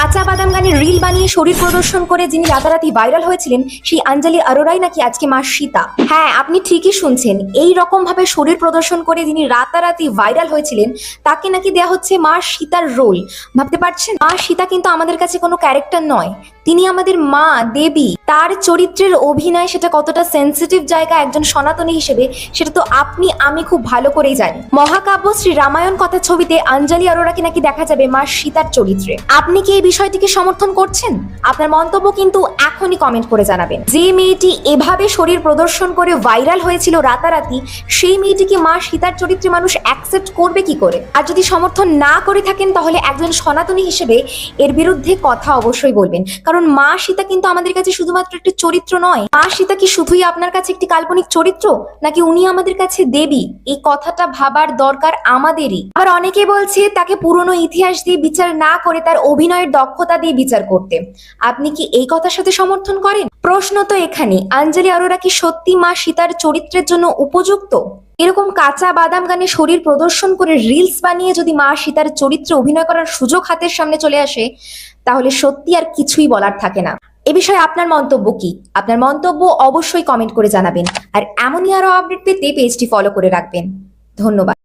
কাঁচা বাদাম গানে রিল বানিয়ে শরীর প্রদর্শন করে যিনি রাতারাতি ভাইরাল হয়েছিলেন সেই অঞ্জলি অরোরাই নাকি আজকে মা সীতা। হ্যাঁ, আপনি ঠিকই শুনছেন, এই রকম ভাবে শরীর প্রদর্শন করে যিনি রাতারাতি ভাইরাল হয়েছিলেন তাকে নাকি দেয়া হচ্ছে মা সীতার রোল। ভাবতে পারছেন, মা সীতা কিন্তু আমাদের কাছে কোনো ক্যারেক্টার নয়, তিনি আমাদের মা দেবী। তার চরিত্রের অভিনয় সেটা কতটা সেন্সিটিভ জায়গা একজন সনাতনী হিসেবে সেটা তো আপনি আমি খুব ভালো করেই জানি। মহাকাব্য শ্রী রামায়ণ কথা ছবিতে অঞ্জলি অরোরাকে নাকি দেখা যাবে মা সীতার চরিত্রে। আপনি কি এই বিষয়টিকে সমর্থন করছেন? আপনার মন্তব্য কিন্তু এখনই কমেন্ট করে জানাবেন। যে মেয়েটি এভাবে শরীর প্রদর্শন করে ভাইরাল হয়েছিল রাতারাতি, সেই মেয়েটিকে মা সীতার চরিত্রে মানুষ অ্যাকসেপ্ট করবে কি করে? আর যদি সমর্থন না করে থাকেন তাহলে একজন সনাতনী হিসেবে এর বিরুদ্ধে কথা অবশ্যই বলবেন, কারণ মা সীতা কিন্তু আমাদের কাছে শুধুমাত্র একটি চরিত্র নয়। মা সীতা কি শুধুই আপনার কাছে একটি কাল্পনিক চরিত্র, নাকি উনি আমাদের কাছে দেবী? এই কথাটা ভাবার দরকার আমাদেরই। আবার অনেকে বলছে তাকে পুরনো ইতিহাস দিয়ে বিচার না করে তার অভিনয়ের দক্ষতা দিয়ে বিচার করতে। আপনি কি এই কথার সাথে সমর্থন করেন? প্রশ্ন তো এখানে, অঞ্জলি অরোরা কি সত্যি মা সীতার চরিত্রের জন্য উপযুক্ত? এরকম কাঁচা বাদাম গানে শরীর প্রদর্শন করে রিলস বানিয়ে যদি মা সীতার চরিত্রে অভিনয় করার সুযোগ হাতের সামনে চলে আসে, তাহলে সত্যি আর কিছুই বলার থাকে না। এ বিষয়ে আপনার মন্তব্য কি? আপনার মন্তব্য অবশ্যই কমেন্ট করে জানাবেন। আর এমনই আরো আপডেট পেতে পেজটি ফলো করে রাখবেন। ধন্যবাদ।